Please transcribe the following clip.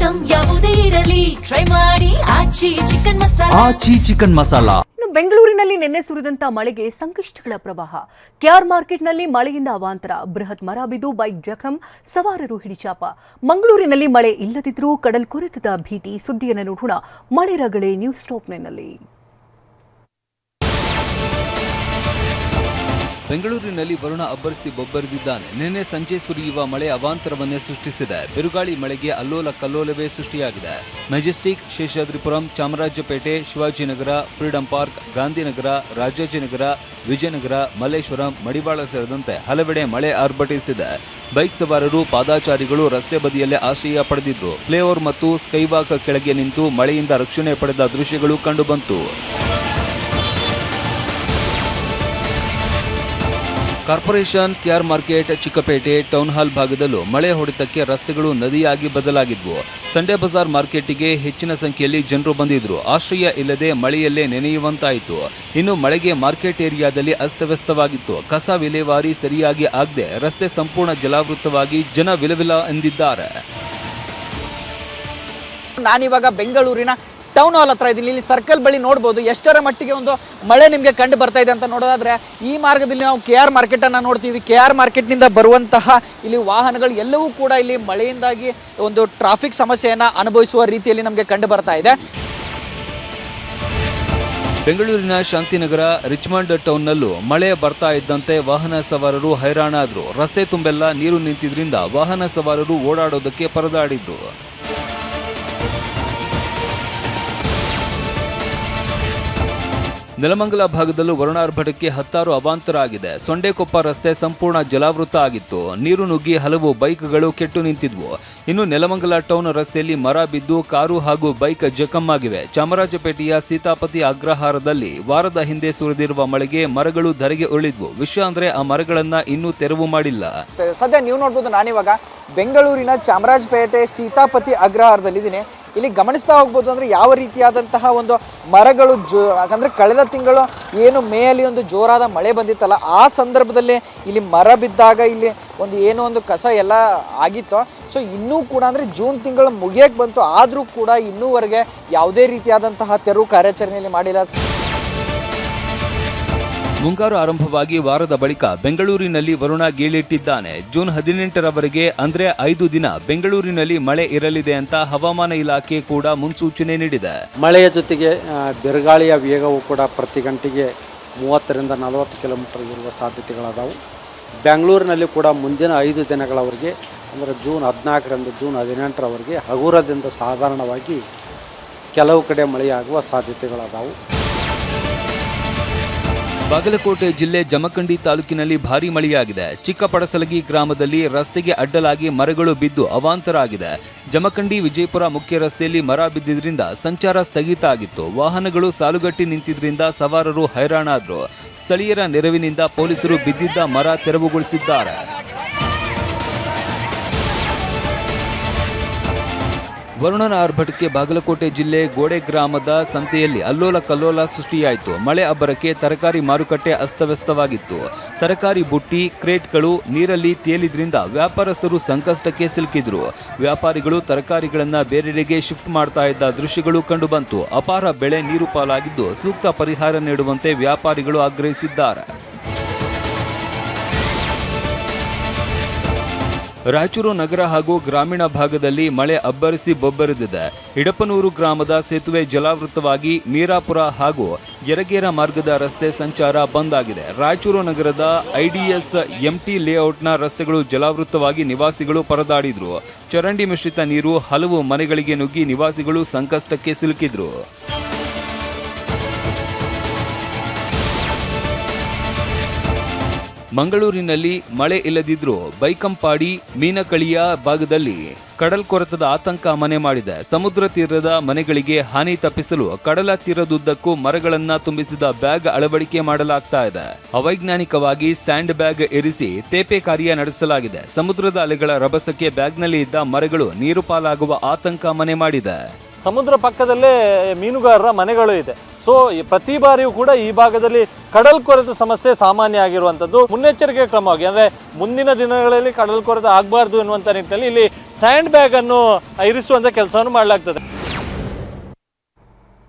Item ಯಾವುದೇ ಇರಲಿ try ಮಾಡಿ ಆಚಿ ಚಿಕನ್ ಮಸಾಲಾ. ಆಚಿ ಚಿಕನ್ ಮಸಾಲಾ. ಬೆಂಗಳೂರಿನಲ್ಲಿ ನಿನ್ನೆ ಸುರಿದಂತ ಮಳೆಗೆ ಸಂಕಷ್ಟಗಳ ಪ್ರವಾಹ. ಕೆಆರ್ ಮಾರ್ಕೆಟ್ನಲ್ಲಿ ಮಳೆಯಿಂದ ಅವಾಂತರ, ಬೃಹತ್ ಮರ ಬಿದ್ದು ಬೈಕ್ ಜಖಂ, ಸವಾರರು ಹಿಡಿಚಾಪ. ಮಂಗಳೂರಿನಲ್ಲಿ ಮಳೆ ಇಲ್ಲದಿದ್ರೂ ಕಡಲ್ಕೊರೆತದ ಭೀತಿ. ಸುದ್ದಿಯನ್ನು ನೋಡೋಣ ಮಳೆ ರಗಳೆ ನ್ಯೂಸ್ ಟಾಪ್ನಲ್ಲಿ. ಬೆಂಗಳೂರಿನಲ್ಲಿ ವರುಣ ಅಬ್ಬರಿಸಿ ಬೊಬ್ಬರಿದಿದ್ದಾನೆ. ನಿನ್ನೆ ಸಂಜೆ ಸುರಿಯುವ ಮಳೆ ಅವಾಂತರವನ್ನೇ ಸೃಷ್ಟಿಸಿದೆ. ಬಿರುಗಾಳಿ ಮಳೆಗೆ ಅಲ್ಲೋಲ ಕಲ್ಲೋಲವೇ ಸೃಷ್ಟಿಯಾಗಿದೆ. Majestic, Seshadripuram, Chamarajpet, Shivajinagar, Freedom Park, Gandhinagar, Rajajinagar, Vijayanagar, Malleshwaram, Madiwala ಸೇರಿದಂತೆ ಹಲವೆಡೆ ಮಳೆ ಆರ್ಭಟಿಸಿದೆ. ಬೈಕ್ ಸವಾರರು, ಪಾದಾಚಾರಿಗಳು ರಸ್ತೆ ಬದಿಯಲ್ಲೇ ಆಶ್ರಯ ಪಡೆದಿದ್ರು. ಫ್ಲೈಓವರ್ ಮತ್ತು ಸ್ಕೈವಾಕ್ ಕೆಳಗೆ ನಿಂತು ಮಳೆಯಿಂದ ರಕ್ಷಣೆ ಪಡೆದ ದೃಶ್ಯಗಳು ಕಂಡುಬಂತು. Corporation, KR market, Chickpet, town hall ಭಾಗದಲ್ಲೂ ಮಳೆ ಹೊಡೆತಕ್ಕೆ ರಸ್ತೆಗಳು ನದಿಯಾಗಿ ಬದಲಾಗಿದ್ವು. ಸಂಡೇ ಬಜಾರ್ ಮಾರ್ಕೆಟ್ಗೆ ಹೆಚ್ಚಿನ ಸಂಖ್ಯೆಯಲ್ಲಿ ಜನರು ಬಂದಿದ್ರು. ಆಶ್ರಯ ಇಲ್ಲದೆ ಮಳೆಯಲ್ಲೇ ನೆನೆಯುವಂತಾಯಿತು. ಇನ್ನು ಮಳೆಗೆ ಮಾರ್ಕೆಟ್ ಏರಿಯಾದಲ್ಲಿ ಅಸ್ತವ್ಯಸ್ತವಾಗಿತ್ತು. ಕಸ ವಿಲೇವಾರಿ ಸರಿಯಾಗಿ ಆಗದೆ ರಸ್ತೆ ಸಂಪೂರ್ಣ ಜಲಾವೃತವಾಗಿ ಜನ ವಿಲವಿಲ ಎಂದಿದ್ದಾರೆ. ನಾನಿವಾಗ ಬೆಂಗಳೂರಿನ ಟೌನ್ ಹಾಲ್ ಹತ್ರ ಇದ್ದೀನಿ. ಇಲ್ಲಿ ಸರ್ಕಲ್ ಬಳಿ ನೋಡ್ಬೋದು ಎಷ್ಟರ ಮಟ್ಟಿಗೆ ಒಂದು ಮಳೆ ನಿಮಗೆ ಕಂಡು ಬರ್ತಾ ಇದೆ ಅಂತ ನೋಡೋದಾದ್ರೆ ಈ ಮಾರ್ಗದಲ್ಲಿ ನಾವು ಕೆಆರ್ ಮಾರ್ಕೆಟ್ ಅನ್ನ ನೋಡ್ತೀವಿ. ಕೆಆರ್ ಮಾರ್ಕೆಟ್ನಿಂದ ಬರುವಂತಹ ಇಲ್ಲಿ ವಾಹನಗಳು ಎಲ್ಲವೂ ಕೂಡ ಇಲ್ಲಿ ಮಳೆಯಿಂದಾಗಿ ಒಂದು ಟ್ರಾಫಿಕ್ ಸಮಸ್ಯೆಯನ್ನ ಅನುಭವಿಸುವ ರೀತಿಯಲ್ಲಿ ನಮಗೆ ಕಂಡು ಬರ್ತಾ ಇದೆ. ಬೆಂಗಳೂರಿನ ಶಾಂತಿನಗರ, ರಿಚ್ಮಂಡ್ ಟೌನ್ನಲ್ಲೂ ಮಳೆ ಬರ್ತಾ ಇದ್ದಂತೆ ವಾಹನ ಸವಾರರು ಹೈರಾಣಾದ್ರು. ರಸ್ತೆ ತುಂಬೆಲ್ಲ ನೀರು ನಿಂತಿದ್ರಿಂದ ವಾಹನ ಸವಾರರು ಓಡಾಡೋದಕ್ಕೆ ಪರದಾಡಿದ್ರು. ನೆಲಮಂಗಲ ಭಾಗದಲ್ಲೂ ವರುಣಾರ್ಭಟಕ್ಕೆ ಹತ್ತಾರು ಅವಾಂತರ ಆಗಿದೆ. ಸೊಂಡೆಕೊಪ್ಪ ರಸ್ತೆ ಸಂಪೂರ್ಣ ಜಲಾವೃತ ಆಗಿತ್ತು. ನೀರು ನುಗ್ಗಿ ಹಲವು ಬೈಕ್ಗಳು ಕೆಟ್ಟು ನಿಂತಿದ್ವು. ಇನ್ನು ನೆಲಮಂಗಲ ಟೌನ್ ರಸ್ತೆಯಲ್ಲಿ ಮರ ಬಿದ್ದು ಕಾರು ಹಾಗೂ ಬೈಕ್ ಜಖಂ ಆಗಿವೆ. ಚಾಮರಾಜಪೇಟೆಯ ಸೀತಾಪತಿ ಅಗ್ರಹಾರದಲ್ಲಿ ವಾರದ ಹಿಂದೆ ಸುರಿದಿರುವ ಮಳೆಗೆ ಮರಗಳು ಧರೆಗೆ ಉರುಳಿದ್ವು. ವಿಷಯ ಅಂದ್ರೆ ಆ ಮರಗಳನ್ನ ಇನ್ನೂ ತೆರವು ಮಾಡಿಲ್ಲ. ಸದ್ಯ ನೀವು ನೋಡ್ಬೋದು, ನಾನಿವಾಗ ಬೆಂಗಳೂರಿನ ಚಾಮರಾಜಪೇಟೆ ಸೀತಾಪತಿ ಅಗ್ರಹಾರದಲ್ಲಿದ್ದೀನಿ. ಇಲ್ಲಿ ಗಮನಿಸ್ತಾ ಹೋಗ್ಬೋದು ಅಂದರೆ ಯಾವ ರೀತಿಯಾದಂತಹ ಒಂದು ಮರಗಳು ಯಾಕಂದರೆ ಕಳೆದ ತಿಂಗಳು ಏನು ಮೇಯಲ್ಲಿ ಒಂದು ಜೋರಾದ ಮಳೆ ಬಂದಿತ್ತಲ್ಲ, ಆ ಸಂದರ್ಭದಲ್ಲಿ ಇಲ್ಲಿ ಮರ ಬಿದ್ದಾಗ ಇಲ್ಲಿ ಒಂದು ಏನೋ ಒಂದು ಕಸ ಎಲ್ಲ ಆಗಿತ್ತು. ಸೊ ಇನ್ನೂ ಕೂಡ ಅಂದರೆ ಜೂನ್ ತಿಂಗಳು ಮುಗಿಯಕ್ಕೆ ಬಂತು, ಆದರೂ ಕೂಡ ಇನ್ನೂವರೆಗೆ ಯಾವುದೇ ರೀತಿಯಾದಂತಹ ತೆರವು ಕಾರ್ಯಾಚರಣೆಯಲ್ಲಿ ಮಾಡಿಲ್ಲ. ಮುಂಗಾರು ಆರಂಭವಾಗಿ ವಾರದ ಬಳಿಕ ಬೆಂಗಳೂರಿನಲ್ಲಿ ವರುಣ ಗೀಳಿಟ್ಟಿದ್ದಾನೆ. ಜೂನ್ 18ರವರೆಗೆ ಅಂದ್ರೆ 5 ದಿನ ಬೆಂಗಳೂರಿನಲ್ಲಿ ಮಳೆ ಇರಲಿದೆ ಅಂತ ಹವಾಮಾನ ಇಲಾಖೆ ಕೂಡ ಮುನ್ಸೂಚನೆ ನೀಡಿದೆ. ಮಳೆಯ ಜೊತೆಗೆ ಬಿರುಗಾಳಿಯ ವೇಗವು ಕೂಡ ಪ್ರತಿ ಗಂಟೆಗೆ 30ರಿಂದ 40 ಕಿಲೋಮೀಟರ್ ಇರುವ ಸಾಧ್ಯತೆಗಳದಾವು. ಬೆಂಗಳೂರಿನಲ್ಲಿ ಕೂಡ ಮುಂದಿನ 5 ದಿನಗಳವರೆಗೆ ಅಂದರೆ ಜೂನ್ 14ರಿಂದ ಜೂನ್ 18ರವರೆಗೆ ಹಗುರದಿಂದ ಸಾಧಾರಣವಾಗಿ ಕೆಲವು ಕಡೆ ಮಳೆಯಾಗುವ ಸಾಧ್ಯತೆಗಳದಾವು. ಬಾಗಲಕೋಟೆ ಜಿಲ್ಲೆ ಜಮಖಂಡಿ ತಾಲೂಕಿನಲ್ಲಿ ಭಾರೀ ಮಳೆಯಾಗಿದೆ. ಚಿಕ್ಕಪಡಸಲಗಿ ಗ್ರಾಮದಲ್ಲಿ ರಸ್ತೆಗೆ ಅಡ್ಡಲಾಗಿ ಮರಗಳು ಬಿದ್ದು ಅವಾಂತರ ಆಗಿದೆ. ಜಮಖಂಡಿ ವಿಜಯಪುರ ಮುಖ್ಯ ರಸ್ತೆಯಲ್ಲಿ ಮರ ಬಿದ್ದಿದ್ರಿಂದ ಸಂಚಾರ ಸ್ಥಗಿತ ಆಗಿತ್ತು. ವಾಹನಗಳು ಸಾಲುಗಟ್ಟಿ ನಿಂತಿದ್ರಿಂದ ಸವಾರರು ಹೈರಾಣಾದ್ರು. ಸ್ಥಳೀಯರ ನೆರವಿನಿಂದ ಪೊಲೀಸರು ಬಿದ್ದಿದ್ದ ಮರ ತೆರವುಗೊಳಿಸಿದ್ದಾರೆ. ವರುಣನ ಆರ್ಭಟಕ್ಕೆ ಬಾಗಲಕೋಟೆ ಜಿಲ್ಲೆ ಗೋಡೆ ಗ್ರಾಮದ ಸಂತೆಯಲ್ಲಿ ಅಲ್ಲೋಲ ಕಲ್ಲೋಲ ಸೃಷ್ಟಿಯಾಯಿತು. ಮಳೆ ಅಬ್ಬರಕ್ಕೆ ತರಕಾರಿ ಮಾರುಕಟ್ಟೆ ಅಸ್ತವ್ಯಸ್ತವಾಗಿತ್ತು. ತರಕಾರಿ ಬುಟ್ಟಿ, ಕ್ರೇಟ್ಗಳು ನೀರಲ್ಲಿ ತೇಲಿದ್ರಿಂದ ವ್ಯಾಪಾರಸ್ಥರು ಸಂಕಷ್ಟಕ್ಕೆ ಸಿಲುಕಿದ್ರು. ವ್ಯಾಪಾರಿಗಳು ತರಕಾರಿಗಳನ್ನು ಬೇರೆಡೆಗೆ ಶಿಫ್ಟ್ ಮಾಡ್ತಾ ಇದ್ದ ದೃಶ್ಯಗಳು ಕಂಡುಬಂತು. ಅಪಾರ ಬೆಳೆ ನೀರು ಪಾಲಾಗಿದ್ದು ಸೂಕ್ತ ಪರಿಹಾರ ನೀಡುವಂತೆ ವ್ಯಾಪಾರಿಗಳು ಆಗ್ರಹಿಸಿದ್ದಾರೆ. ರಾಯಚೂರು ನಗರ ಹಾಗೂ ಗ್ರಾಮೀಣ ಭಾಗದಲ್ಲಿ ಮಳೆ ಅಬ್ಬರಿಸಿ ಬೊಬ್ಬರಿದಿದೆ. ಇಡಪನೂರು ಗ್ರಾಮದ ಸೇತುವೆ ಜಲಾವೃತವಾಗಿ ಮೀರಾಪುರ ಹಾಗೂ ಯರಗೇರ ಮಾರ್ಗದ ರಸ್ತೆ ಸಂಚಾರ ಬಂದ್ ಆಗಿದೆ. ರಾಯಚೂರು ನಗರದ ಐಡಿಎಸ್ ಎಂಟಿ ಲೇಔಟ್ನ ರಸ್ತೆಗಳು ಜಲಾವೃತವಾಗಿ ನಿವಾಸಿಗಳು ಪರದಾಡಿದ್ರು. ಚರಂಡಿ ಮಿಶ್ರಿತ ನೀರು ಹಲವು ಮನೆಗಳಿಗೆ ನುಗ್ಗಿ ನಿವಾಸಿಗಳು ಸಂಕಷ್ಟಕ್ಕೆ ಸಿಲುಕಿದ್ರು. ಮಂಗಳೂರಿನಲ್ಲಿ ಮಳೆ ಇಲ್ಲದಿದ್ರೂ ಬೈಕಂಪಾಡಿ, ಮೀನಕಳಿಯ ಭಾಗದಲ್ಲಿ ಕಡಲ್ಕೊರೆತದ ಆತಂಕ ಮನೆ ಮಾಡಿದೆ. ಸಮುದ್ರ ತೀರದ ಮನೆಗಳಿಗೆ ಹಾನಿ ತಪ್ಪಿಸಲು ಕಡಲ ತೀರದುದ್ದಕ್ಕೂ ಮರಗಳನ್ನ ತುಂಬಿಸಿದ ಬ್ಯಾಗ್ ಅಳವಡಿಕೆ ಮಾಡಲಾಗ್ತಾ ಇದೆ. ಅವೈಜ್ಞಾನಿಕವಾಗಿ ಸ್ಯಾಂಡ್ ಬ್ಯಾಗ್ ಇರಿಸಿ ತೇಪೆ ಕಾರ್ಯ ನಡೆಸಲಾಗಿದೆ. ಸಮುದ್ರದ ಅಲೆಗಳ ರಭಸಕ್ಕೆ ಬ್ಯಾಗ್ನಲ್ಲಿ ಇದ್ದ ಮರಗಳು ನೀರು ಪಾಲಾಗುವ ಆತಂಕ ಮನೆ ಮಾಡಿದೆ. ಸಮುದ್ರ ಪಕ್ಕದಲ್ಲೇ ಮೀನುಗಾರರ ಮನೆಗಳು ಇದೆ. ಸೊ ಪ್ರತಿ ಬಾರಿಯೂ ಕೂಡ ಈ ಭಾಗದಲ್ಲಿ ಕಡಲ್ ಕೊರೆತ ಸಮಸ್ಯೆ ಸಾಮಾನ್ಯ ಆಗಿರುವಂಥದ್ದು. ಮುನ್ನೆಚ್ಚರಿಕೆ ಕ್ರಮವಾಗಿ ಅಂದರೆ ಮುಂದಿನ ದಿನಗಳಲ್ಲಿ ಕಡಲ್ ಕೊರೆತ ಆಗಬಾರ್ದು ಎನ್ನುವಂಥ ನಿಟ್ಟಿನಲ್ಲಿ ಇಲ್ಲಿ ಸ್ಯಾಂಡ್ ಬ್ಯಾಗ್ ಅನ್ನು ಇರಿಸುವಂಥ ಕೆಲಸವನ್ನು ಮಾಡಲಾಗ್ತದೆ.